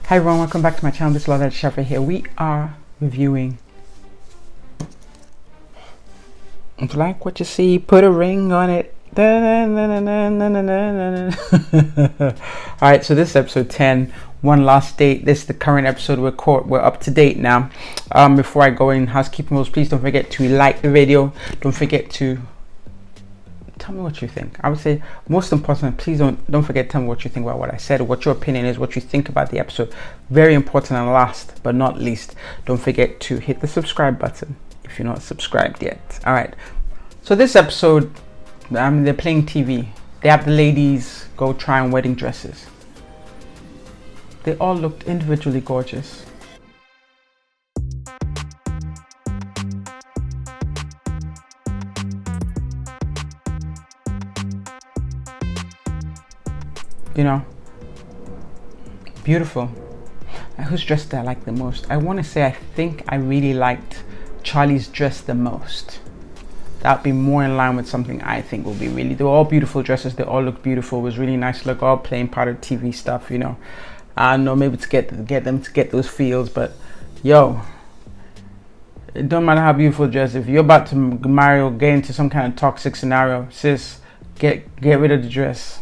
Hi everyone, welcome back to my channel. This is LolaAjisafe here. We are reviewing. If you like what you see, put a ring on it. Alright, so this is episode 10. One last date. This is the current episode we're up to date now. Before I go in housekeeping rules, please don't forget to like the video. Don't forget to tell me what you think. I would say most important, please don't forget to tell me what you think about what I said, what your opinion is, what you think about the episode. Very important. And last but not least, don't forget to hit the subscribe button if you're not subscribed yet. All right, so this episode, they're playing TV. They have the ladies go try on wedding dresses. They all looked individually gorgeous. You know, beautiful. Whose dress did I like the most? I want to say I think I really liked Charlie's dress the most. That would be more in line with something I think will be really. They were all beautiful dresses. They all looked beautiful. It was really nice to look. All playing part of TV stuff. You know, I don't know, maybe to get them to get those feels. But yo, it don't matter how beautiful dress. If you're about to marry or get into some kind of toxic scenario, sis, get rid of the dress.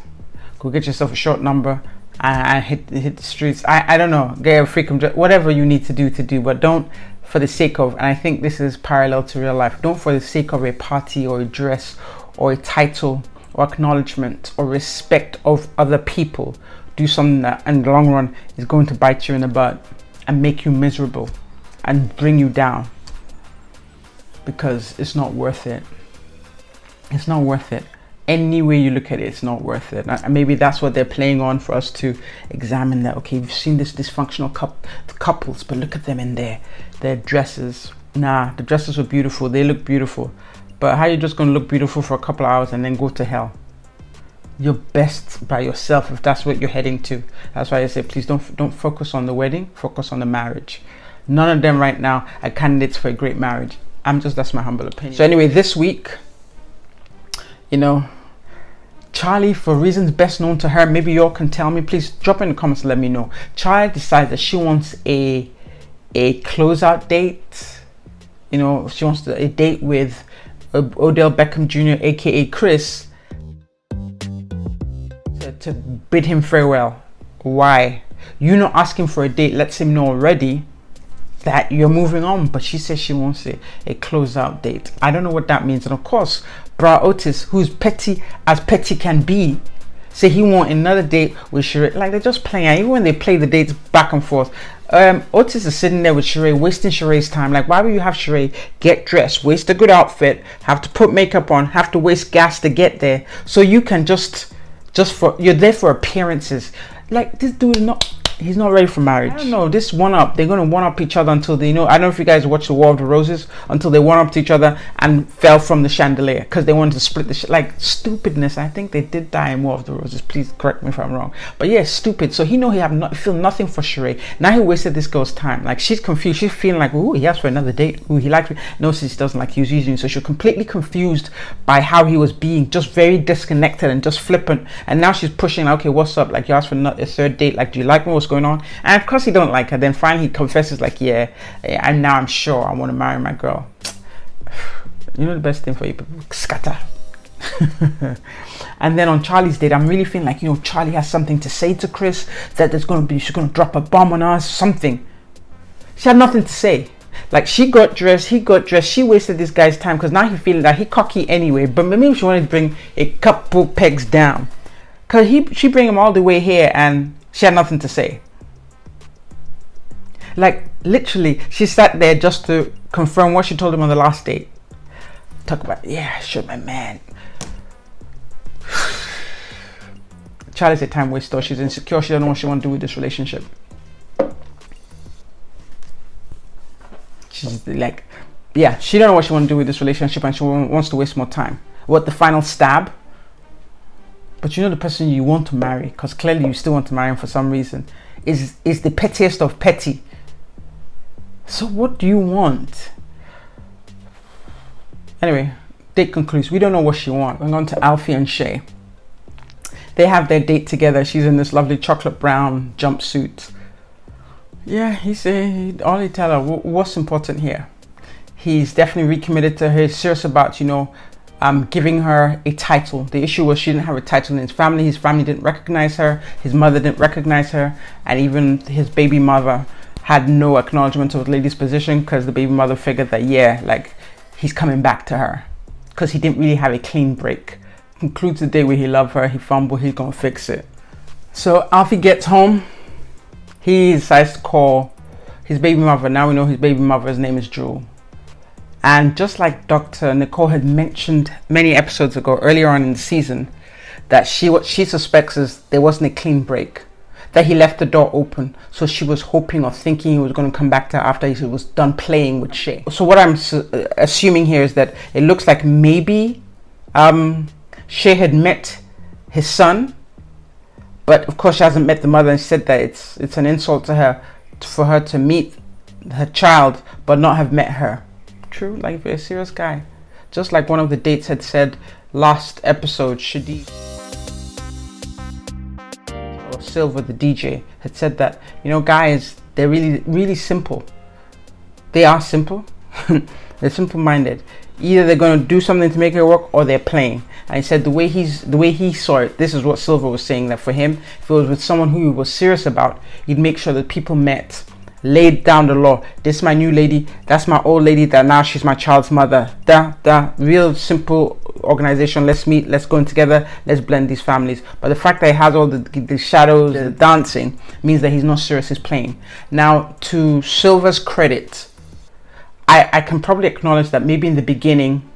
Go get yourself a short number and hit the streets. I don't know, get a freakum dress, whatever you need to do, but don't for the sake of, and I think this is parallel to real life, don't for the sake of a party or a dress or a title or acknowledgement or respect of other people, do something that in the long run is going to bite you in the butt and make you miserable and bring you down, because it's not worth it. It's not worth it. Any way you look at it, it's not worth it. And maybe that's what they're playing on for us to examine, that okay, you've seen this dysfunctional couples, but look at them in their dresses. Nah, the dresses were beautiful, they look beautiful, but how are you just going to look beautiful for a couple of hours and then go to hell? You're best by yourself if that's what you're heading to. That's why I say please don't focus on the wedding, focus on the marriage. None of them right now are candidates for a great marriage. That's my humble opinion. So anyway, this week, you know, Charlie, for reasons best known to her, maybe you all can tell me, please drop in the comments and let me know. Charlie decides that she wants a closeout date. You know, she wants a date with Odell Beckham Jr., aka Chris, to bid him farewell. Why? You not asking for a date lets him know already that you're moving on, but she says she wants a closeout date. I don't know what that means. And of course, bra Otis, who's petty as petty can be, say he want another date with Sheree. Like, they're just playing. Even when they play the dates back and forth, Otis is sitting there with Sheree, wasting Sheree's time. Like, why would you have Sheree get dressed, waste a good outfit, have to put makeup on, have to waste gas to get there, so you can you're there for appearances? Like, this dude is not. He's not ready for marriage. I don't know, this they're going to one up each other until they, you know, I don't know if you guys watch The War of the Roses, until they one up to each other and fell from the chandelier because they wanted to split the like stupidness. I think they did die in War of the Roses, please correct me if I'm wrong, but yeah, stupid. So he know feel nothing for Sheree. Now he wasted this girl's time. Like, she's confused, she's feeling like, ooh, he asked for another date, ooh, he liked me. No, she doesn't, like he was using. So she's completely confused by how he was being, just very disconnected and just flippant. And now she's pushing, like, okay, what's up? Like, you asked for a third date, like, do you like me? What's going on? And of course he don't like her. Then finally he confesses, like, yeah, and now I'm sure I want to marry my girl. You know the best thing for you, scatter. And then on Charlie's date, I'm really feeling like, you know, Charlie has something to say to Chris, that she's gonna drop a bomb on us, something. She had nothing to say. Like, she got dressed, he got dressed, she wasted this guy's time because now he feeling that he cocky anyway, but maybe she wanted to bring a couple pegs down, because she bring him all the way here and she had nothing to say. Like, literally, she sat there just to confirm what she told him on the last date. Talk about, yeah, sure, my man. Charlie's a time waster. She's insecure. She don't know what she want to do with this relationship. She's like, yeah, she don't know what she want to do with this relationship, and she wants to waste more time. What, the final stab? But you know, the person you want to marry, because clearly you still want to marry him for some reason, is the pettiest of petty. So what do you want? Anyway, date concludes. We don't know what she wants. We're going to Alfie and Shay. They have their date together. She's in this lovely chocolate brown jumpsuit. Yeah, he said all he tell her what's important here. He's definitely recommitted to her. He's serious about, you know, giving her a title. The issue was she didn't have a title in his family. His family didn't recognize her. His mother didn't recognize her, and even his baby mother had no acknowledgement of the lady's position, because the baby mother figured that, yeah, like, he's coming back to her, because he didn't really have a clean break. Concludes the day where he loved her, he fumbled, he's gonna fix it. So Alfie gets home. He decides to call his baby mother. Now we know his baby mother's name is Jewel. And just like Dr. Nicole had mentioned many episodes ago, earlier on in the season, that what she suspects is there wasn't a clean break, that he left the door open. So she was hoping or thinking he was going to come back to her after he was done playing with Shay. So what I'm assuming here is that it looks like maybe Shay had met his son, but of course she hasn't met the mother, and said that it's an insult to her for her to meet her child but not have met her. True, like, if you're a serious guy. Just like one of the dates had said last episode, Shadi or Silver, the DJ, had said that, you know, guys, they're really simple. They are simple. They're simple-minded. Either they're going to do something to make it work, or they're playing. And he said the way he saw it, this is what Silver was saying, that for him, if it was with someone who he was serious about, he'd make sure that people met, laid down the law. This is my new lady, that's my old lady, that now she's my child's mother. Real simple organization. Let's meet, let's go in together, let's blend these families. But the fact that he has all the shadows, the dancing, means that he's not serious, he's playing. Now, to Silver's credit, I can probably acknowledge that maybe in the beginning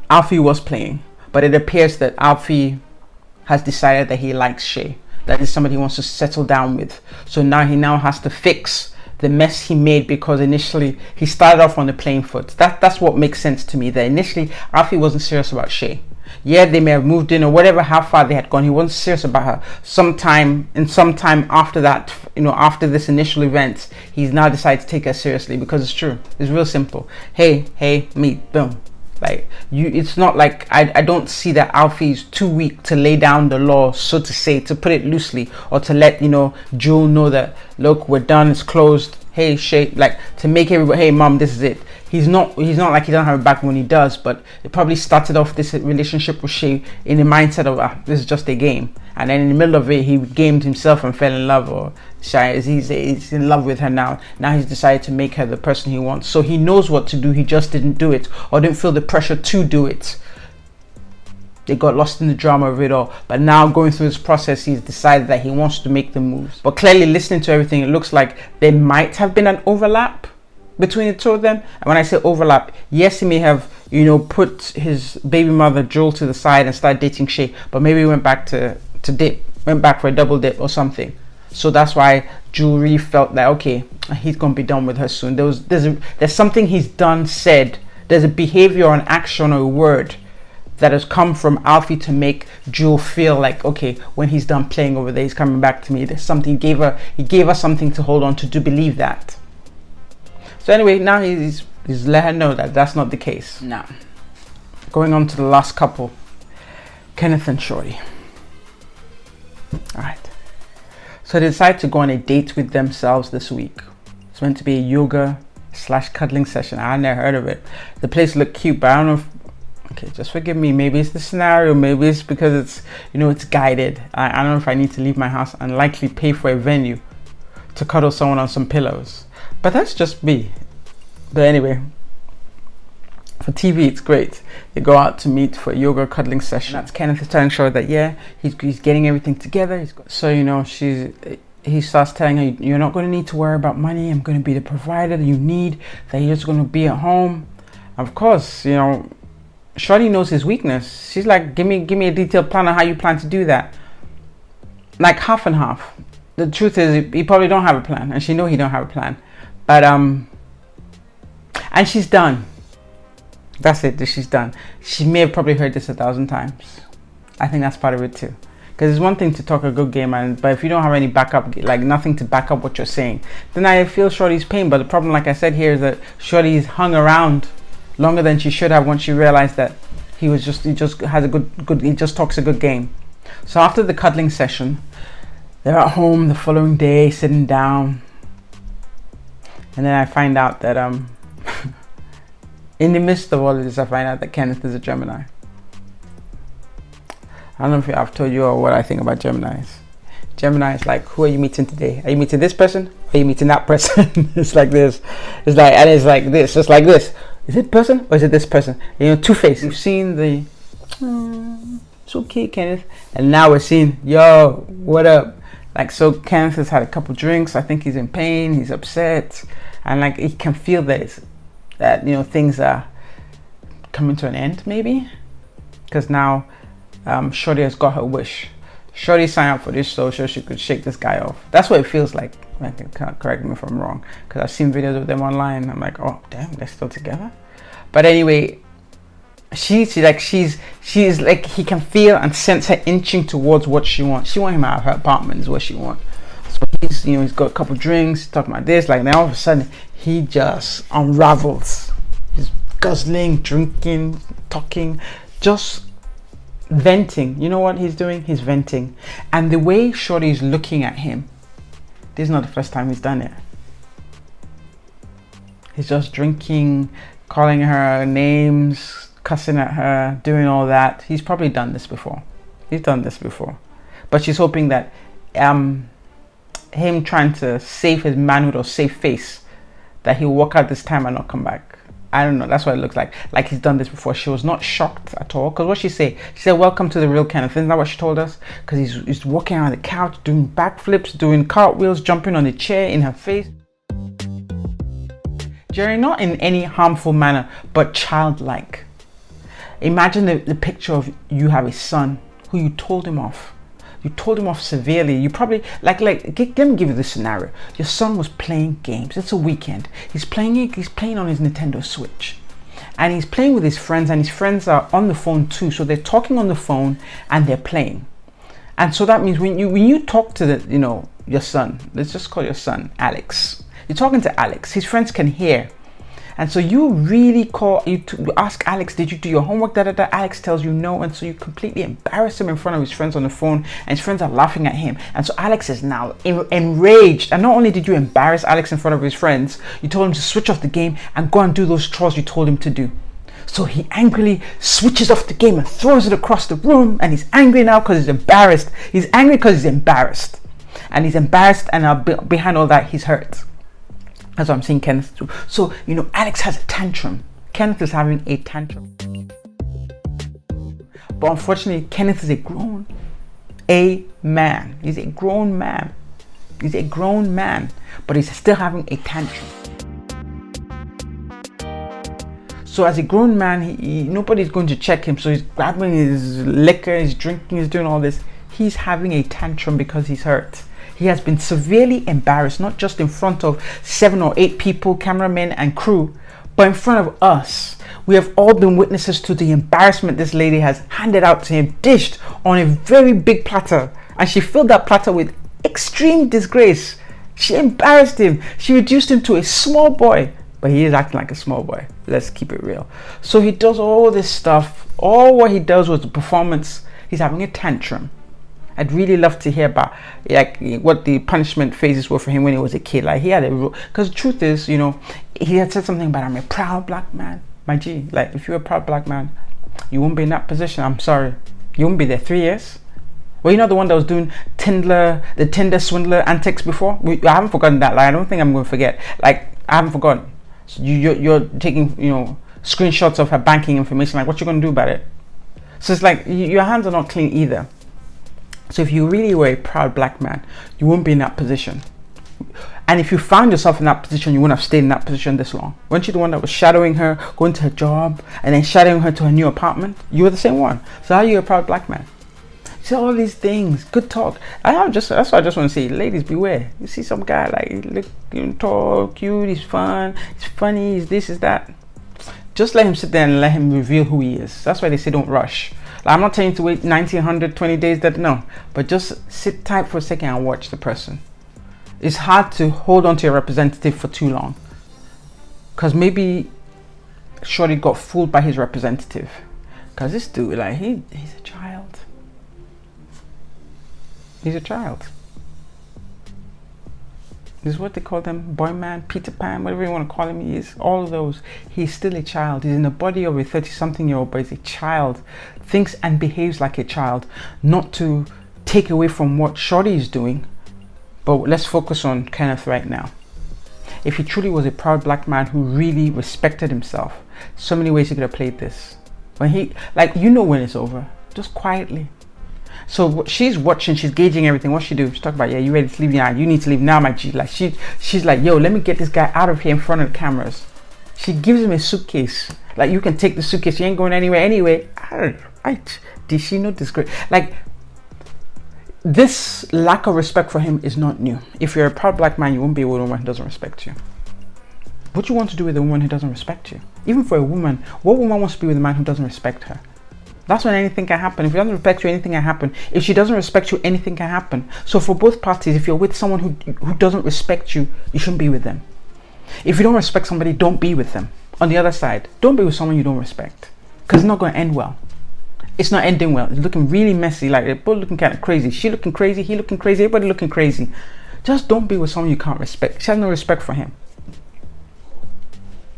Alfie was playing, but it appears that Alfie has decided that he likes Shay. That is somebody he wants to settle down with. So now he has to fix the mess he made, because initially he started off on the playing foot. That's what makes sense to me, that initially Alfie wasn't serious about Shay. Yeah, they may have moved in or whatever, how far they had gone, he wasn't serious about her. Sometime after that, you know, after this initial event, he's now decided to take her seriously, because it's true. It's real simple. Hey, meet, boom. Like, it's not like, I don't see that Alfie's too weak to lay down the law, so to say, to put it loosely, or to let, you know, Jewel know that, look, we're done, it's closed. Hey, Shay, like, to make everybody, hey, mom, this is it. He's not like he doesn't have a back when he does, but it probably started off this relationship with Shay in the mindset of, this is just a game. And then in the middle of it, he gamed himself and fell in love, or he's in love with her now. Now he's decided to make her the person he wants. So he knows what to do, he just didn't do it, or didn't feel the pressure to do it. They got lost in the drama of it all. But now, going through this process, he's decided that he wants to make the moves. But clearly, listening to everything, it looks like there might have been an overlap between the two of them. And when I say overlap, yes, he may have, you know, put his baby mother Jewel to the side and started dating Shay, but maybe he went back went back for a double dip or something. So that's why Jewel really felt that, okay, he's gonna be done with her soon. There's something he's done, said, there's a behavior or an action or a word that has come from Alfie to make Jewel feel like, okay, when he's done playing over there, he's coming back to me. There's something, he gave her something to hold on to believe that. So anyway, now he's let her know that that's not the case. Now, going on to the last couple, Kenneth and Shorty. All right. So they decided to go on a date with themselves this week. It's meant to be a yoga/cuddling session. I never heard of it. The place looked cute, but I don't know if, okay, just forgive me. Maybe it's the scenario. Maybe it's because it's, you know, it's guided. I don't know if I need to leave my house and likely pay for a venue to cuddle someone on some pillows. But that's just me. But anyway, for TV, it's great. They go out to meet for a yoga cuddling session. That's Kenneth telling Shorty that, yeah, he's getting everything together. So, you know, he starts telling her, you're not going to need to worry about money. I'm going to be the provider that you need. That you're just going to be at home. Of course, you know, Shorty knows his weakness. She's like, give me a detailed plan on how you plan to do that. Like half and half. The truth is, he probably don't have a plan, and she know he don't have a plan. But and she's done. That's it. She's done. She may have probably heard this 1,000 times. I think that's part of it too. Because it's one thing to talk a good game, but if you don't have any backup, like nothing to back up what you're saying, then I feel Shorty's pain. But the problem, like I said here, is that Shorty's hung around longer than she should have once she realized that he just talks a good game. So after the cuddling session, They're at home the following day, sitting down, and then I find out that in the midst of all of this, I find out that Kenneth is a Gemini. I don't know if I've told you all what I think about Geminis. Gemini is like, who are you meeting today? Are you meeting this person? Or are you meeting that person? It's like this. It's like this. Just like this. Is it person or is it this person? You know, two-faced. You've seen the it's okay, Kenneth. And now we're seeing, yo, what up? Like, so Kenneth has had a couple drinks. I think he's in pain. He's upset. And like, he can feel that you know, things are coming to an end, maybe. Because now Shorty has got her wish. Shorty signed up for this so she could shake this guy off. That's what it feels like. Correct me if I'm wrong. Because I've seen videos of them online. I'm like, oh, damn, they're still together. But anyway, she's like, he can feel and sense her inching towards what she wants. She wants him out of her apartment is what she wants. So he's, you know, he's got a couple drinks, talking about this, like, now all of a sudden he just unravels. He's guzzling, drinking, talking, just venting. You know what he's doing? He's venting. And the way Shorty is looking at him, this is not the first time he's done it. He's just drinking, calling her names, cussing at her, doing all that. He's probably done this before. He's done this before. But she's hoping that him trying to save his manhood or save face, that he'll walk out this time and not come back. I don't know. That's what it looks like. Like he's done this before. She was not shocked at all. Because what she said, welcome to the real Kenneth. Isn't that what she told us? Because he's walking around the couch, doing backflips, doing cartwheels, jumping on the chair in her face. Jerry, not in any harmful manner, but childlike. Imagine the picture of you have a son who you told him off. You told him off severely. You probably, let me give you this scenario. Your son was playing games. It's a weekend. He's playing on his Nintendo Switch. And he's playing with his friends, and his friends are on the phone too. So they're talking on the phone and they're playing. And so that means when you talk to your son, let's just call your son Alex. You're talking to Alex. His friends can hear. And so you really you ask Alex, did you do your homework? Alex tells you no. And so you completely embarrass him in front of his friends on the phone. And his friends are laughing at him. And so Alex is now enraged. And not only did you embarrass Alex in front of his friends, you told him to switch off the game and go and do those chores you told him to do. So he angrily switches off the game and throws it across the room. And he's angry now because he's embarrassed. He's angry because he's embarrassed. And he's embarrassed, and behind all that, he's hurt. That's what I'm saying Kenneth do. So, Alex has a tantrum. Kenneth is having a tantrum. But unfortunately, Kenneth is a man. He's a grown man. He's a grown man. But he's still having a tantrum. So as a grown man, nobody's going to check him. So he's grabbing his liquor, he's drinking, he's doing all this. He's having a tantrum because he's hurt. He has been severely embarrassed, not just in front of 7 or 8 people, cameramen and crew, but in front of us. We have all been witnesses to the embarrassment this lady has handed out to him, dished on a very big platter. And she filled that platter with extreme disgrace. She embarrassed him. She reduced him to a small boy. But he is acting like a small boy. Let's keep it real. So he does all this stuff. All what he does was the performance. He's having a tantrum. I'd really love to hear about what the punishment phases were for him when he was a kid. Like he had because the truth is, he had said something about I'm a proud black man. My G, like if you're a proud black man, you won't be in that position. I'm sorry, you won't be there 3 years. Well, you're not the one that was doing the Tinder swindler antics before. I haven't forgotten that. Like I don't think I'm going to forget. Like I haven't forgotten. So you're taking screenshots of her banking information. Like what you going to do about it? So it's like your hands are not clean either. So if you really were a proud black man, you won't be in that position. And if you found yourself in that position, you wouldn't have stayed in that position this long. Weren't you the one that was shadowing her, going to her job, and then shadowing her to her new apartment? You were the same one. So how are you a proud black man? See all these things, good talk. That's what I just want to say. Ladies, beware. You see some guy like he look tall, cute, he's fun, he's funny, he's this, is that. Just let him sit there and let him reveal who he is. That's why they say don't rush. I'm not telling you to wait 90, 120 days, no. But just sit tight for a second and watch the person. It's hard to hold on to your representative for too long. Because maybe Shorty got fooled by his representative. Because this dude, he's a child. He's a child. This is what they call them, boy man, Peter Pan, whatever you want to call him. He is all of those. He's still a child. He's in the body of a 30-something-year-old, but he's a child. Thinks and behaves like a child. Not to take away from what Shorty is doing, but let's focus on Kenneth right now. If he truly was a proud black man who really respected himself, so many ways he could have played this. When he, like, you know when it's over, just quietly. So she's watching, she's gauging everything. What she do? She talk about, yeah, you ready to leave now? You need to leave now, my G. Like she's like, yo, let me get this guy out of here in front of the cameras. She gives him a suitcase. Like, you can take the suitcase. You ain't going anywhere anyway. Did she know this great? Like, this lack of respect for him is not new. If you're a proud black man, you won't be with a woman who doesn't respect you. What you want to do with a woman who doesn't respect you? Even for a woman, what woman wants to be with a man who doesn't respect her? That's when anything can happen. If he doesn't respect you, anything can happen. If she doesn't respect you, anything can happen. So for both parties, if you're with someone who doesn't respect you, you shouldn't be with them. If you don't respect somebody, don't be with them. On the other side, don't be with someone you don't respect, because it's not going to end well. It's not ending well. It's looking really messy. Like, they're both looking kind of crazy. She looking crazy, he looking crazy, everybody looking crazy. Just don't be with someone you can't respect. She has no respect for him.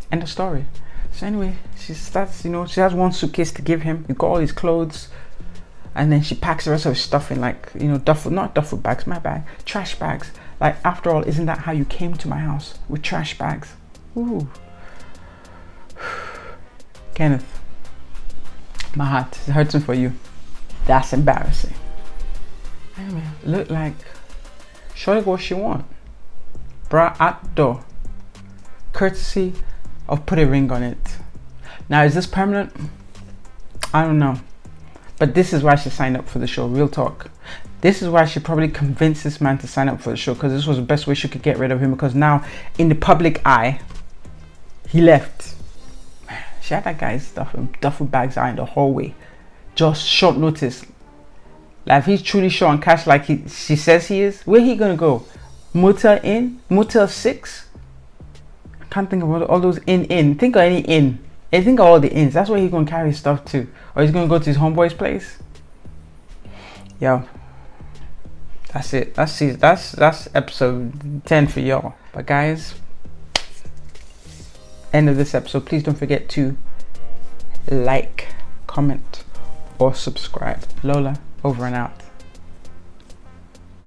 End of story. So anyway, she starts, you know, she has one suitcase to give him. You got all his clothes, and then she packs the rest of his stuff in, like, you know, not duffel bags, my bag, trash bags. Like, after all, isn't that how you came to my house? With trash bags? Ooh. Kenneth, my heart is hurting for you. That's embarrassing. Anyway, look like Shorty got what she want. Bra at the door. Courtesy of put a ring on it. Now, is this permanent? I don't know. But this is why she signed up for the show. Real talk. This is why she probably convinced this man to sign up for the show, because this was the best way she could get rid of him, because now in the public eye, he left. She had that guy's duffel bags out in the hallway. Just short notice. Like, if he's truly short on cash like she says he is, where he gonna go? Motel Inn? Motel 6? I can't think of all those inn. Think of any inn. I think of all the inns. That's where he's gonna carry his stuff to. Or he's gonna go to his homeboy's place. Yo. That's it. That's episode 10 for y'all. But guys, end of this episode. Please don't forget to like, comment, or subscribe. Lola, over and out.